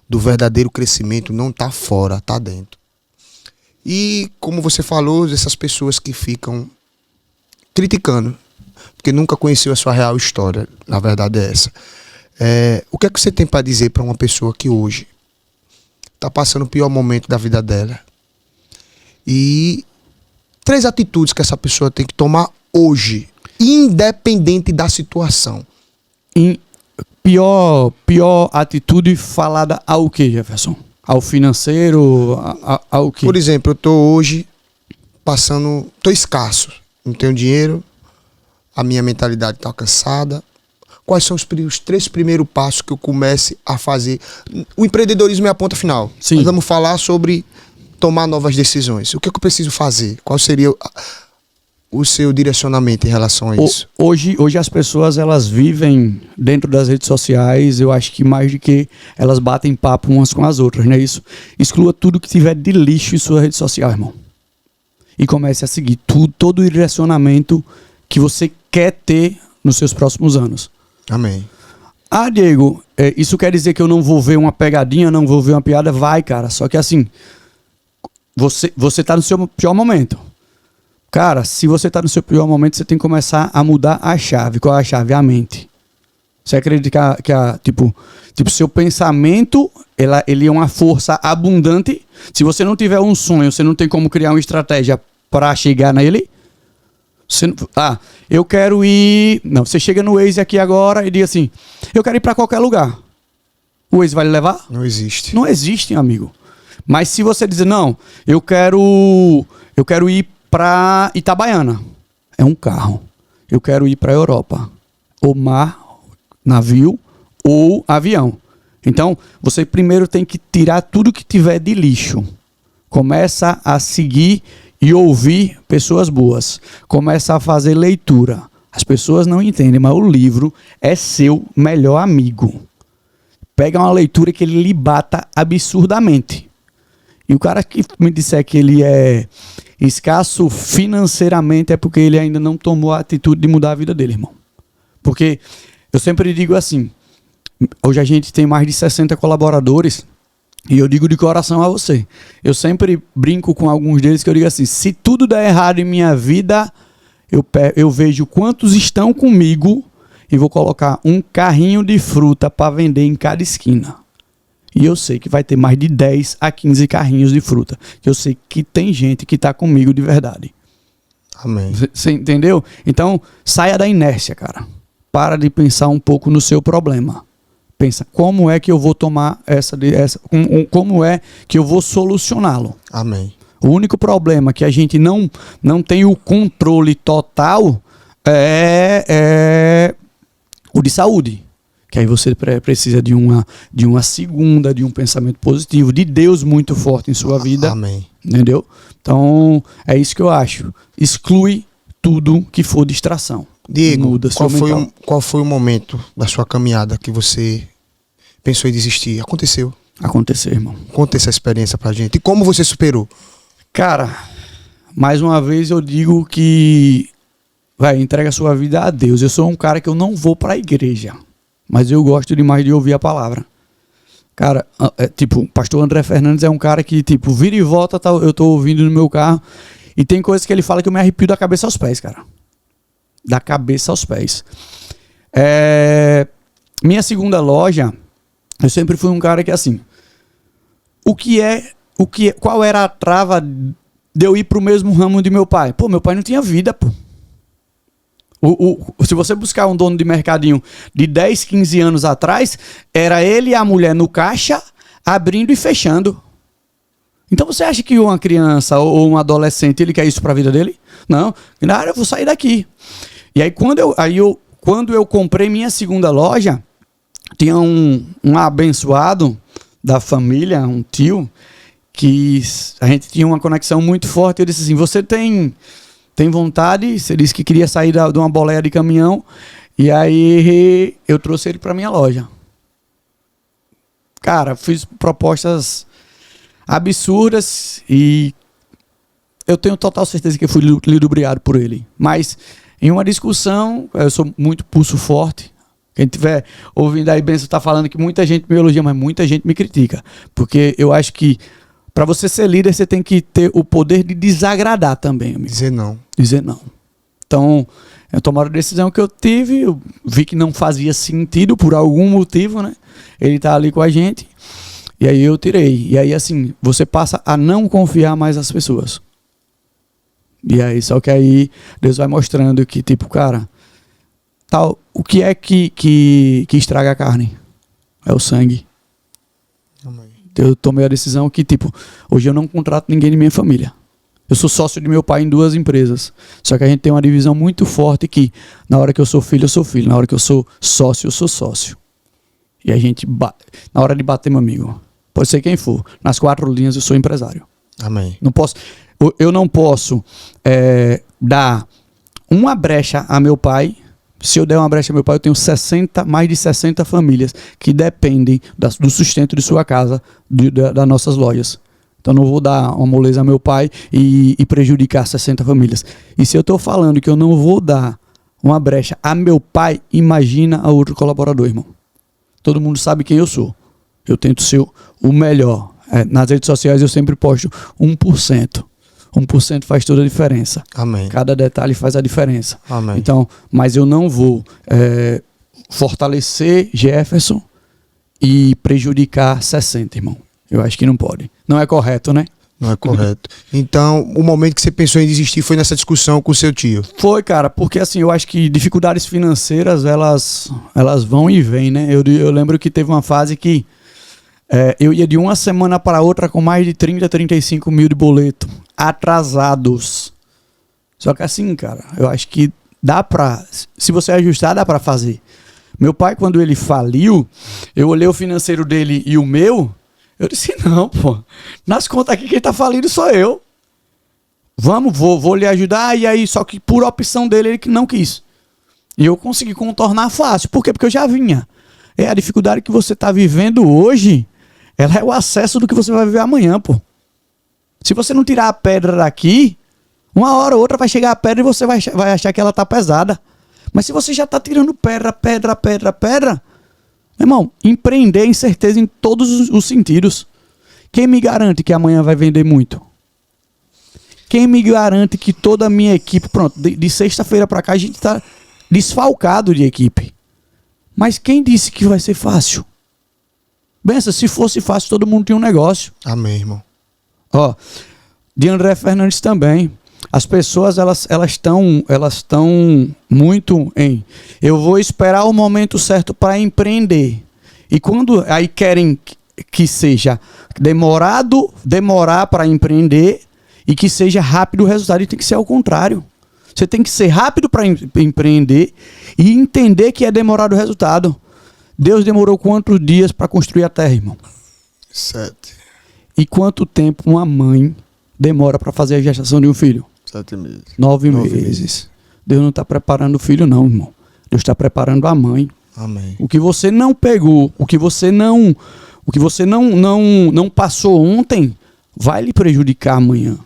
do verdadeiro crescimento não tá fora, tá dentro. E, como você falou, essas pessoas que ficam criticando, porque nunca conheceu a sua real história, na verdade é essa. O que é que você tem para dizer para uma pessoa que hoje tá passando o pior momento da vida dela? E 3 atitudes que essa pessoa tem que tomar hoje, independente da situação. Pior atitude falada ao que, Jefferson? Ao financeiro? Ao que? Por exemplo, eu tô hoje tô escasso, não tenho dinheiro, a minha mentalidade tá cansada. Quais são os 3 primeiros passos que eu comece a fazer? O empreendedorismo é a ponta final. Sim. Nós vamos falar sobre tomar novas decisões. O que eu preciso fazer? Qual seria o seu direcionamento em relação a isso? Hoje as pessoas, elas vivem dentro das redes sociais, eu acho que mais do que elas batem papo umas com as outras, não é isso? Exclua tudo que tiver de lixo em sua rede social, irmão. E comece a seguir todo o direcionamento que você quer ter nos seus próximos anos. Amém. Diego, isso quer dizer que eu não vou ver uma pegadinha, não vou ver uma piada? Vai, cara. Só que assim, você tá no seu pior momento. Cara, se você tá no seu pior momento, você tem que começar a mudar a chave. Qual é a chave? A mente. Você acredita que tipo, seu pensamento, ele é uma força abundante. Se você não tiver um sonho, você não tem como criar uma estratégia para chegar nele. Eu quero ir... Não, você chega no Waze aqui agora e diz assim, eu quero ir para qualquer lugar. O Waze vai lhe levar? Não existe. Não existe, amigo. Mas se você dizer, não, eu quero ir para Itabaiana. É um carro. Eu quero ir para a Europa. Ou mar, navio, ou avião. Então, você primeiro tem que tirar tudo que tiver de lixo. Começa a seguir e ouvir pessoas boas. Começa a fazer leitura. As pessoas não entendem, mas o livro é seu melhor amigo. Pega uma leitura que ele lhe bata absurdamente. E o cara que me disser que ele é escasso financeiramente é porque ele ainda não tomou a atitude de mudar a vida dele, irmão. Porque eu sempre digo assim, hoje a gente tem mais de 60 colaboradores e eu digo de coração a você. Eu sempre brinco com alguns deles que eu digo assim, se tudo der errado em minha vida, eu vejo quantos estão comigo e vou colocar um carrinho de fruta para vender em cada esquina. E eu sei que vai ter mais de 10 a 15 carrinhos de fruta. Eu sei que tem gente que está comigo de verdade. Amém. Você entendeu? Então, saia da inércia, cara. Para de pensar um pouco no seu problema. Pensa, como é que eu vou tomar como é que eu vou solucioná-lo? Amém. O único problema que a gente não tem o controle total é o de saúde. Que aí você precisa de uma segunda, de um pensamento positivo, de Deus muito forte em sua vida. Amém. Entendeu? Então, é isso que eu acho. Exclui tudo que for distração. Diego, Muda qual foi o momento da sua caminhada que você pensou em desistir? Aconteceu. Aconteceu, irmão. Conta essa experiência pra gente. E como você superou? Cara, mais uma vez eu digo que entrega a sua vida a Deus. Eu sou um cara que eu não vou pra igreja, mas eu gosto demais de ouvir a palavra. Cara, tipo, o pastor André Fernandes é um cara que, tipo, vira e volta, eu tô ouvindo no meu carro, e tem coisas que ele fala que eu me arrepio da cabeça aos pés, cara. Da cabeça aos pés. Minha segunda loja, eu sempre fui um cara que, assim, qual era a trava de eu ir pro mesmo ramo de meu pai? Pô, meu pai não tinha vida, pô. Se você buscar um dono de mercadinho de 10, 15 anos atrás, era ele e a mulher no caixa, abrindo e fechando. Então você acha que uma criança ou um adolescente, ele quer isso pra vida dele? Não. Eu vou sair daqui. E aí quando eu comprei minha segunda loja, tinha um abençoado da família, um tio, que a gente tinha uma conexão muito forte. Eu disse assim, você tem vontade? Você disse que queria sair de uma boleia de caminhão. E aí eu trouxe ele para minha loja. Cara, fiz propostas absurdas e eu tenho total certeza que eu fui ludibriado por ele. Mas em uma discussão, eu sou muito pulso forte. Quem estiver ouvindo aí, Benção está falando que muita gente me elogia, mas muita gente me critica. Porque eu acho que para você ser líder, você tem que ter o poder de desagradar também, amigo. Dizer não. Dizer não. Então, eu tomei a decisão que eu tive, eu vi que não fazia sentido por algum motivo, né? Ele tá ali com a gente, e aí eu tirei. E aí, assim, você passa a não confiar mais nas pessoas. E aí, só que aí, Deus vai mostrando que, tipo, cara, tal, o que é que estraga a carne? É o sangue. Amém. Eu tomei a decisão que, tipo, hoje eu não contrato ninguém de minha família. Eu sou sócio de meu pai em 2 empresas. Só que a gente tem uma divisão muito forte que, na hora que eu sou filho, eu sou filho. Na hora que eu sou sócio, eu sou sócio. E a gente, na hora de bater, meu amigo, pode ser quem for, nas 4 linhas eu sou empresário. Amém. Eu não posso dar uma brecha a meu pai. Se eu der uma brecha a meu pai, eu tenho mais de 60 famílias que dependem do sustento de sua casa, das nossas lojas. Então não vou dar uma moleza a meu pai e prejudicar 60 famílias. E se eu estou falando que eu não vou dar uma brecha a meu pai, imagina a outro colaborador, irmão. Todo mundo sabe quem eu sou. Eu tento ser o melhor. Nas redes sociais eu sempre posto 1%. 1% faz toda a diferença. Amém. Cada detalhe faz a diferença. Amém. Então, mas eu não vou fortalecer Jefferson e prejudicar 60, irmão. Eu acho que não pode. Não é correto, né? Não é correto. Então, o momento que você pensou em desistir foi nessa discussão com o seu tio. Foi, cara, porque assim, eu acho que dificuldades financeiras, elas vão e vêm, né? Eu lembro que teve uma fase que eu ia de uma semana para outra com mais de 30, 35 mil de boleto atrasados. Só que assim, cara, eu acho que dá pra, se você ajustar, dá pra fazer. Meu pai, quando ele faliu, eu olhei o financeiro dele e o meu, eu disse, não, pô, nas contas aqui quem tá falido sou eu. Vou lhe ajudar, e aí, só que por opção dele, ele que não quis. E eu consegui contornar fácil. Por quê? Porque eu já vinha. A dificuldade que você tá vivendo hoje, ela é o acesso do que você vai viver amanhã, pô. Se você não tirar a pedra daqui, uma hora ou outra vai chegar a pedra e você vai achar que ela tá pesada. Mas se você já tá tirando pedra, meu irmão, empreender é incerteza em todos os sentidos. Quem me garante que amanhã vai vender muito? Quem me garante que toda a minha equipe, pronto, de sexta-feira pra cá a gente tá desfalcado de equipe. Mas quem disse que vai ser fácil? Benção, se fosse fácil, todo mundo tinha um negócio. Amém, irmão. Ó, de André Fernandes também. As pessoas, elas estão muito em... Eu vou esperar o momento certo para empreender. E quando aí querem que seja demorar para empreender e que seja rápido o resultado, e tem que ser ao contrário. Você tem que ser rápido para empreender e entender que é demorado o resultado. Deus demorou quantos dias para construir a terra, irmão? 7. E quanto tempo uma mãe demora para fazer a gestação de um filho? 7 meses. 9 meses. Deus não está preparando o filho, não, irmão. Deus está preparando a mãe. Amém. O que você não pegou, o que você não passou ontem, vai lhe prejudicar amanhã.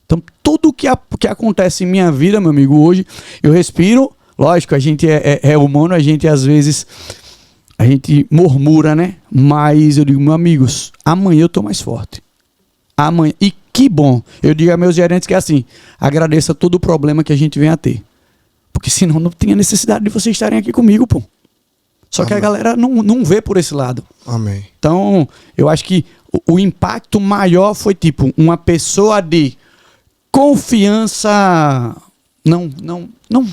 Então, tudo que acontece em minha vida, meu amigo, hoje, eu respiro. Lógico, a gente é humano, a gente às vezes a gente murmura, né? Mas eu digo, meus amigos, amanhã eu tô mais forte. Amanhã. E que bom. Eu digo a meus gerentes que é assim, agradeça todo o problema que a gente vem a ter. Porque senão não tinha necessidade de vocês estarem aqui comigo, pô. Só que a galera não vê por esse lado. Amém. Então, eu acho que o impacto maior foi tipo uma pessoa de confiança. Não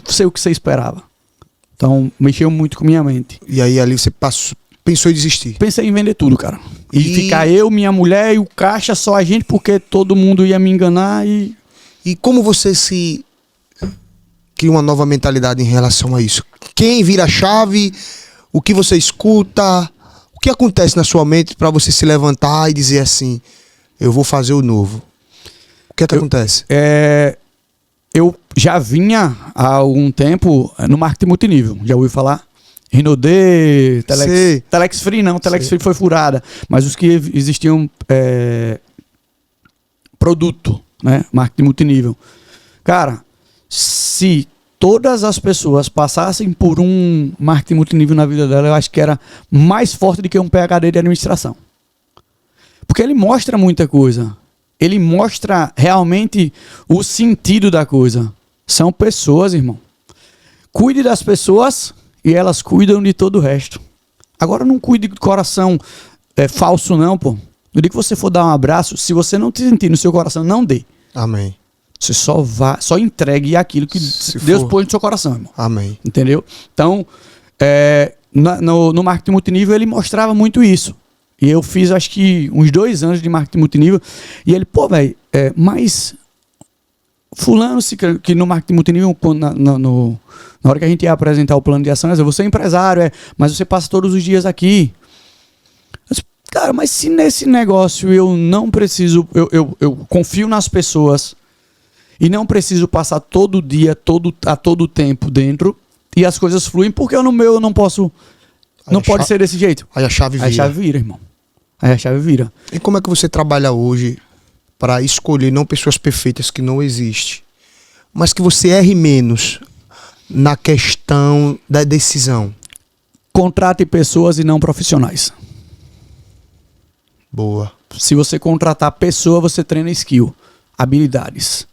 sei o que você esperava. Então, mexeu muito com minha mente. E aí ali você pensou em desistir? Pensei em vender tudo, cara. E ficar eu, minha mulher e o caixa, só a gente, porque todo mundo ia me enganar e... E como você se cria uma nova mentalidade em relação a isso? Quem vira a chave? O que você escuta? O que acontece na sua mente para você se levantar e dizer assim, eu vou fazer o novo? O que acontece? Eu já vinha há algum tempo no marketing multinível. Já ouviu falar? Rinode, Telex Free não. Telex Free foi furada. Mas os que existiam produto, né? Marketing multinível. Cara, se todas as pessoas passassem por um marketing multinível na vida dela, eu acho que era mais forte do que um PhD de administração. Porque ele mostra muita coisa. Ele mostra realmente o sentido da coisa. São pessoas, irmão. Cuide das pessoas e elas cuidam de todo o resto. Agora não cuide do coração falso não, pô. No dia que você for dar um abraço, se você não te sentir no seu coração, não dê. Amém. Você só entregue aquilo que Deus pôs no seu coração, irmão. Amém. Entendeu? Então, no marketing multinível ele mostrava muito isso. E eu fiz, acho que, uns 2 anos de marketing multinível. E ele, pô, velho, mas fulano, que no marketing multinível, na hora que a gente ia apresentar o plano de ação, você é empresário, mas você passa todos os dias aqui. Eu disse, cara, mas se nesse negócio eu não preciso, eu confio nas pessoas e não preciso passar todo dia, a todo tempo dentro, e as coisas fluem, porque no meu eu não posso... Não pode ser desse jeito. Aí a chave vira. Aí a chave vira, irmão. Aí a chave vira. E como é que você trabalha hoje para escolher não pessoas perfeitas que não existem, mas que você erre menos na questão da decisão? Contrate pessoas e não profissionais. Boa. Se você contratar pessoa, você treina skill, habilidades.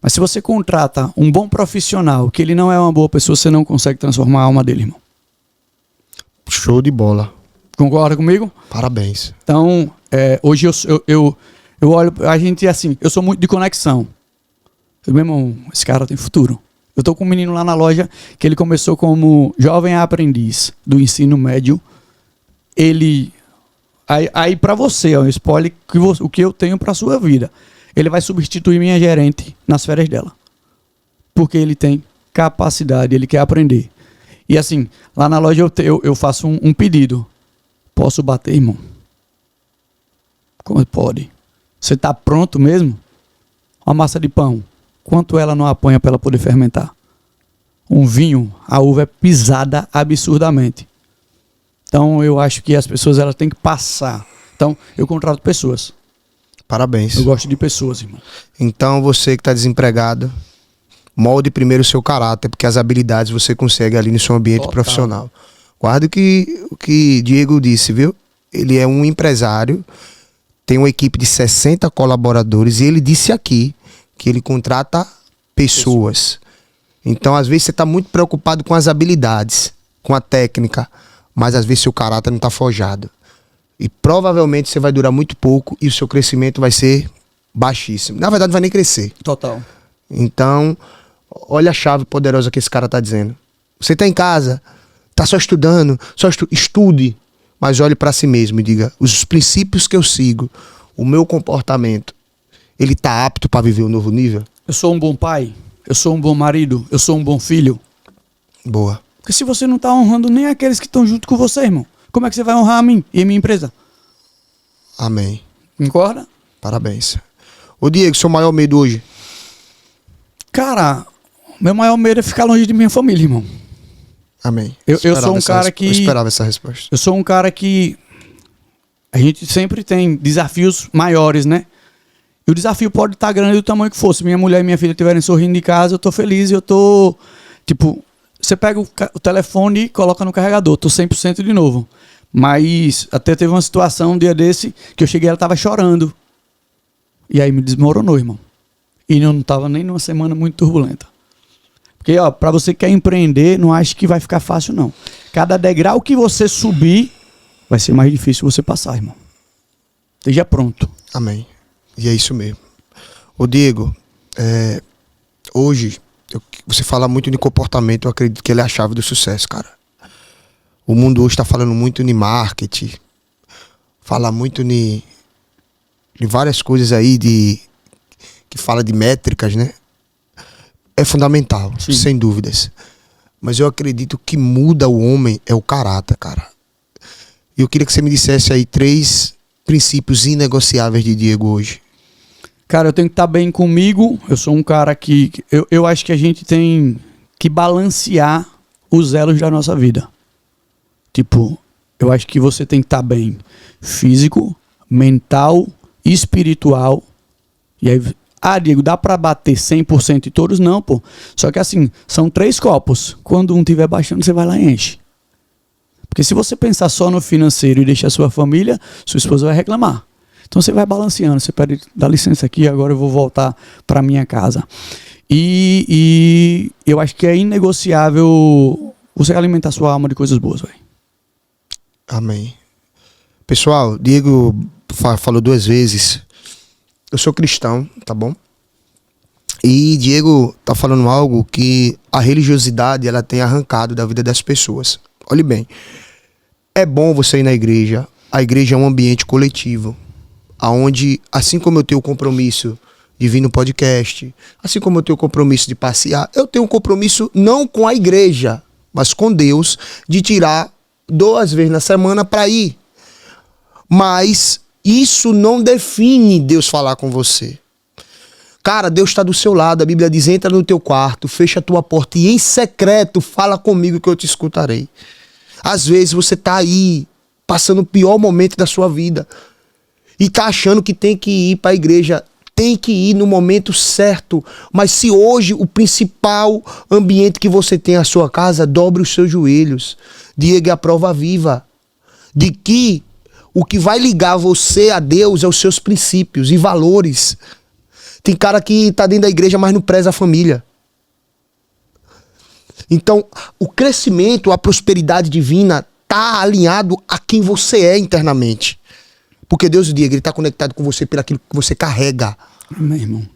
Mas se você contrata um bom profissional, que ele não é uma boa pessoa, você não consegue transformar a alma dele, irmão. Show de bola. Concorda comigo? Parabéns. Então, hoje eu olho, a gente assim, eu sou muito de conexão. Meu irmão, esse cara tem futuro. Eu tô com um menino lá na loja que ele começou como jovem aprendiz do ensino médio. Ele, aí para você, ó, spoiler o que eu tenho para sua vida. Ele vai substituir minha gerente nas férias dela. Porque ele tem capacidade, ele quer aprender. E assim, lá na loja eu faço um pedido. Posso bater, irmão? Como pode? Você tá pronto mesmo? Uma massa de pão. Quanto ela não apanha para ela poder fermentar? Um vinho, a uva é pisada absurdamente. Então eu acho que as pessoas elas têm que passar. Então eu contrato pessoas. Parabéns. Eu gosto de pessoas, irmão. Então você que está desempregado, molde primeiro o seu caráter, porque as habilidades você consegue ali no seu ambiente profissional. Guarda o que Diego disse, viu? Ele é um empresário, tem uma equipe de 60 colaboradores e ele disse aqui que ele contrata pessoas. Então, às vezes, você está muito preocupado com as habilidades, com a técnica, mas às vezes seu caráter não está forjado. E provavelmente você vai durar muito pouco e o seu crescimento vai ser baixíssimo. Na verdade, não vai nem crescer. Total. Então, olha a chave poderosa que esse cara está dizendo. Você está em casa, está só estudando, estude, mas olhe para si mesmo e diga, os princípios que eu sigo, o meu comportamento, ele está apto para viver um novo nível? Eu sou um bom pai, eu sou um bom marido, eu sou um bom filho. Boa. Porque se você não está honrando nem aqueles que estão junto com você, irmão, como é que você vai honrar a mim e a minha empresa? Amém. Concorda? Parabéns. Ô Diego, seu maior medo hoje? Cara, meu maior medo é ficar longe de minha família, irmão. Amém. Eu sou um cara que... Eu esperava essa resposta. Eu sou um cara que... A gente sempre tem desafios maiores, né? E o desafio pode estar grande do tamanho que for. Se minha mulher e minha filha estiverem sorrindo de casa, eu tô feliz e eu tô... Tipo, você pega o telefone e coloca no carregador. Tô 100% de novo. Mas até teve uma situação um dia desse que eu cheguei e ela tava chorando. E aí me desmoronou, irmão. E eu não tava nem numa semana muito turbulenta. Porque, ó, pra você que quer empreender, não acho que vai ficar fácil, não. Cada degrau que você subir, vai ser mais difícil você passar, irmão. Esteja pronto. Amém. E é isso mesmo. Ô Diego, hoje, você fala muito de comportamento, eu acredito que ele é a chave do sucesso, cara. O mundo hoje está falando muito de marketing, fala muito de várias coisas aí que fala de métricas, né? É fundamental, Sim. Sem dúvidas. Mas eu acredito que muda o homem é o caráter, cara. E eu queria que você me dissesse aí 3 princípios inegociáveis de Diego hoje. Cara, eu tenho que estar bem comigo. Eu sou um cara que... Eu acho que a gente tem que balancear os elos da nossa vida. Tipo, eu acho que você tem que estar bem físico, mental, espiritual. E aí, Diego, dá pra bater 100% em todos? Não, pô. Só que assim, são 3 copos. Quando um estiver baixando, você vai lá e enche. Porque se você pensar só no financeiro e deixar sua família, sua esposa vai reclamar. Então você vai balanceando. Você pede, dá licença aqui, agora eu vou voltar pra minha casa. E eu acho que é inegociável você alimentar sua alma de coisas boas, velho. Amém. Pessoal, Diego falou 2 vezes. Eu sou cristão, tá bom? E Diego tá falando algo que a religiosidade ela tem arrancado da vida das pessoas. Olhe bem, é bom você ir na igreja. A igreja é um ambiente coletivo, aonde, assim como eu tenho o compromisso de vir no podcast, assim como eu tenho o compromisso de passear, eu tenho um compromisso não com a igreja, mas com Deus, de tirar 2 vezes na semana para ir. Mas isso não define Deus falar com você. Cara, Deus está do seu lado. A Bíblia diz, entra no teu quarto, fecha a tua porta e em secreto fala comigo que eu te escutarei. Às vezes você tá aí, passando o pior momento da sua vida e tá achando que tem que ir para a igreja. Tem que ir no momento certo. Mas se hoje o principal ambiente que você tem é a sua casa, dobre os seus joelhos. Diego é a prova viva de que o que vai ligar você a Deus é os seus princípios e valores. Tem cara que tá dentro da igreja, mas não preza a família. Então, o crescimento, a prosperidade divina tá alinhado a quem você é internamente. Porque Deus, o Diego, ele tá conectado com você por aquilo que você carrega. Meu irmão.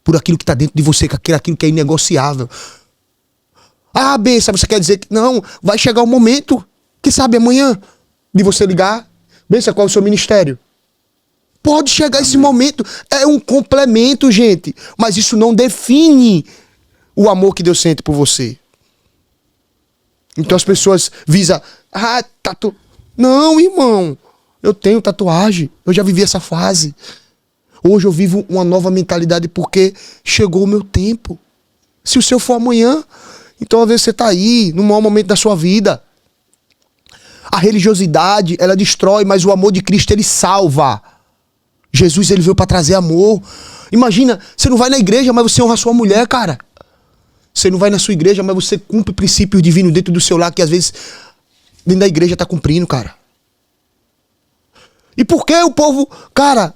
Por aquilo que tá dentro de você, aquilo que é inegociável. Ah, benção, você quer dizer que não, vai chegar o momento, quem sabe amanhã, de você ligar. Benção, qual é o seu ministério? Pode chegar esse momento, é um complemento, gente. Mas isso não define o amor que Deus sente por você. Então as pessoas visam, Não, irmão, eu tenho tatuagem, eu já vivi essa fase. Hoje eu vivo uma nova mentalidade porque chegou o meu tempo. Se o seu for amanhã, então às vezes você tá aí, no maior momento da sua vida. A religiosidade, ela destrói, mas o amor de Cristo, ele salva. Jesus, ele veio para trazer amor. Imagina, você não vai na igreja, mas você honra a sua mulher, cara. Você não vai na sua igreja, mas você cumpre princípios divinos dentro do seu lar, que às vezes dentro da igreja tá cumprindo, cara. E por que o povo, cara,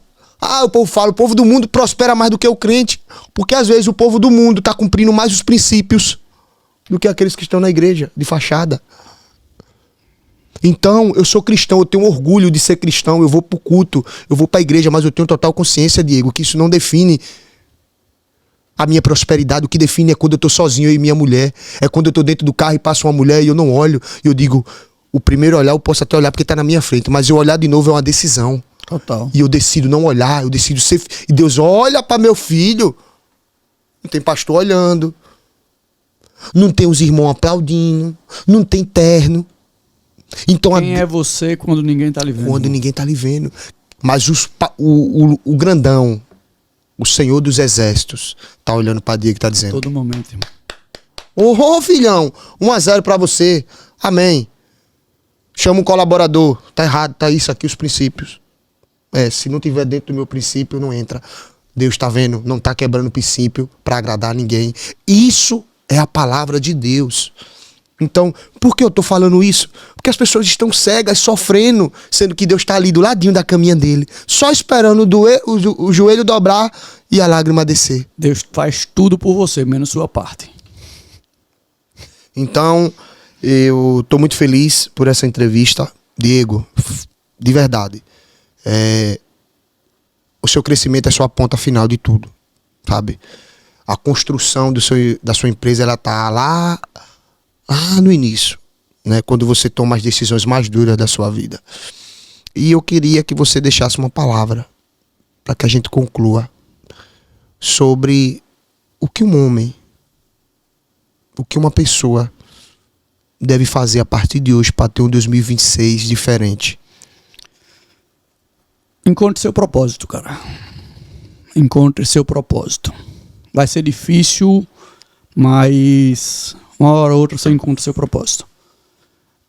o povo fala, o povo do mundo prospera mais do que o crente? Porque às vezes o povo do mundo tá cumprindo mais os princípios do que aqueles que estão na igreja, de fachada. Então, eu sou cristão, eu tenho orgulho de ser cristão, eu vou pro culto, eu vou pra igreja, mas eu tenho total consciência, Diego, que isso não define a minha prosperidade. O que define é quando eu tô sozinho, eu e minha mulher. É quando eu tô dentro do carro e passa uma mulher e eu não olho. E eu digo, o primeiro olhar eu posso até olhar porque tá na minha frente, mas eu olhar de novo é uma decisão. Total. E eu decido não olhar, eu decido ser... E Deus olha pra meu filho. Não tem pastor olhando. Não tem os irmãos aplaudindo. Não tem terno. Então, Quem é você quando ninguém tá lhe vendo? Quando ninguém tá lhe vendo. Mas o grandão, o Senhor dos Exércitos, tá olhando pra Diego e tá dizendo: Todo momento, irmão. Ô, filhão, 1-0 pra você. Amém. Chama um colaborador. Tá errado, tá isso aqui, os princípios. Se não tiver dentro do meu princípio, não entra. Deus tá vendo, não tá quebrando o princípio pra agradar ninguém. Isso é a palavra de Deus. Então, por que eu tô falando isso? Porque as pessoas estão cegas, sofrendo, sendo que Deus tá ali do ladinho da caminha dele, só esperando o joelho dobrar e a lágrima descer. Deus faz tudo por você, menos sua parte. Então, eu tô muito feliz por essa entrevista. Diego, de verdade, o seu crescimento é só a ponta final de tudo, sabe? A construção da sua empresa, ela tá lá no início, né? Quando você toma as decisões mais duras da sua vida. E eu queria que você deixasse uma palavra para que a gente conclua sobre o que um homem, o que uma pessoa deve fazer a partir de hoje para ter um 2026 diferente. Encontre seu propósito, cara. Encontre seu propósito. Vai ser difícil, mas uma hora ou outra você encontra seu propósito.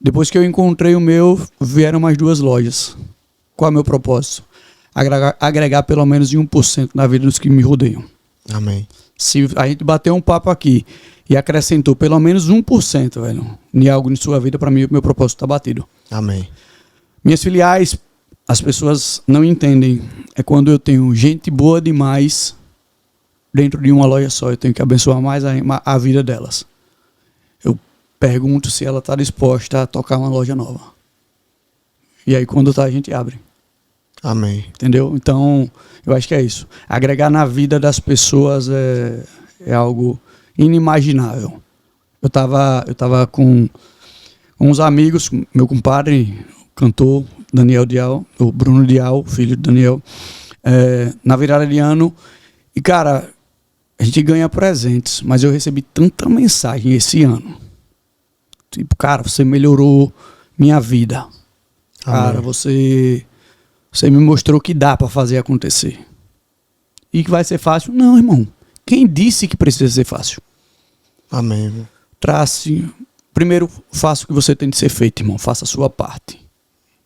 Depois que eu encontrei o meu, vieram mais 2 lojas. Qual é o meu propósito? Agregar pelo menos em 1% na vida dos que me rodeiam. Amém. Se a gente bater um papo aqui e acrescentou pelo menos 1%, velho, em algo em sua vida, para mim, o meu propósito está batido. Amém. Minhas filiais, as pessoas não entendem. É quando eu tenho gente boa demais dentro de uma loja só. Eu tenho que abençoar mais a vida delas. Eu pergunto se ela está disposta a tocar uma loja nova. E aí, quando tá, a gente abre. Amém. Entendeu? Então, eu acho que é isso. Agregar na vida das pessoas é algo inimaginável. Eu tava com uns amigos, meu compadre, cantor, Daniel Dial, o Bruno Dial, filho de Daniel, na virada de ano. E, cara, a gente ganha presentes, mas eu recebi tanta mensagem esse ano. Tipo, cara, você melhorou minha vida. Cara, Amém. você me mostrou que dá pra fazer acontecer. E que vai ser fácil? Não, irmão. Quem disse que precisa ser fácil? Amém, irmão. Trace. Primeiro, faça o que você tem de ser feito, irmão. Faça a sua parte.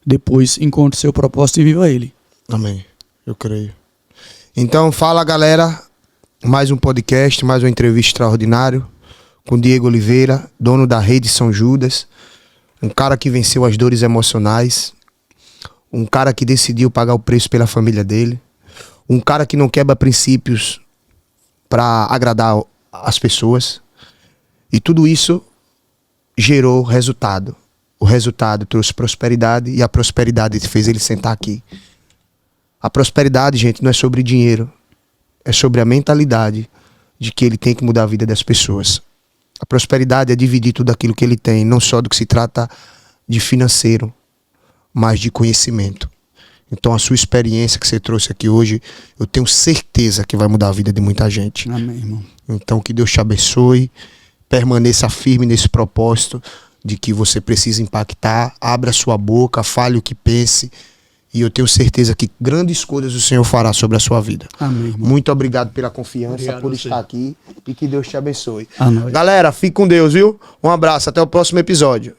Depois, encontre seu propósito e viva ele. Amém. Eu creio. Então, fala, galera. Mais um podcast, mais uma entrevista extraordinária com Diego Oliveira, dono da Rede São Judas. Um cara que venceu as dores emocionais. Um cara que decidiu pagar o preço pela família dele. Um cara que não quebra princípios para agradar as pessoas. E tudo isso gerou resultado. O resultado trouxe prosperidade e a prosperidade fez ele sentar aqui. A prosperidade, gente, não é sobre dinheiro. É sobre a mentalidade de que ele tem que mudar a vida das pessoas. A prosperidade é dividir tudo aquilo que ele tem, não só do que se trata de financeiro, mas de conhecimento. Então a sua experiência que você trouxe aqui hoje, eu tenho certeza que vai mudar a vida de muita gente. Amém, irmão. Então que Deus te abençoe, permaneça firme nesse propósito de que você precisa impactar, abra sua boca, fale o que pense, e eu tenho certeza que grandes coisas o Senhor fará sobre a sua vida. Amém, irmão. Muito obrigado pela confiança, Obrigado por a você. estar aqui, e que Deus te abençoe. A nós. Galera, fique com Deus, viu? Um abraço, até o próximo episódio.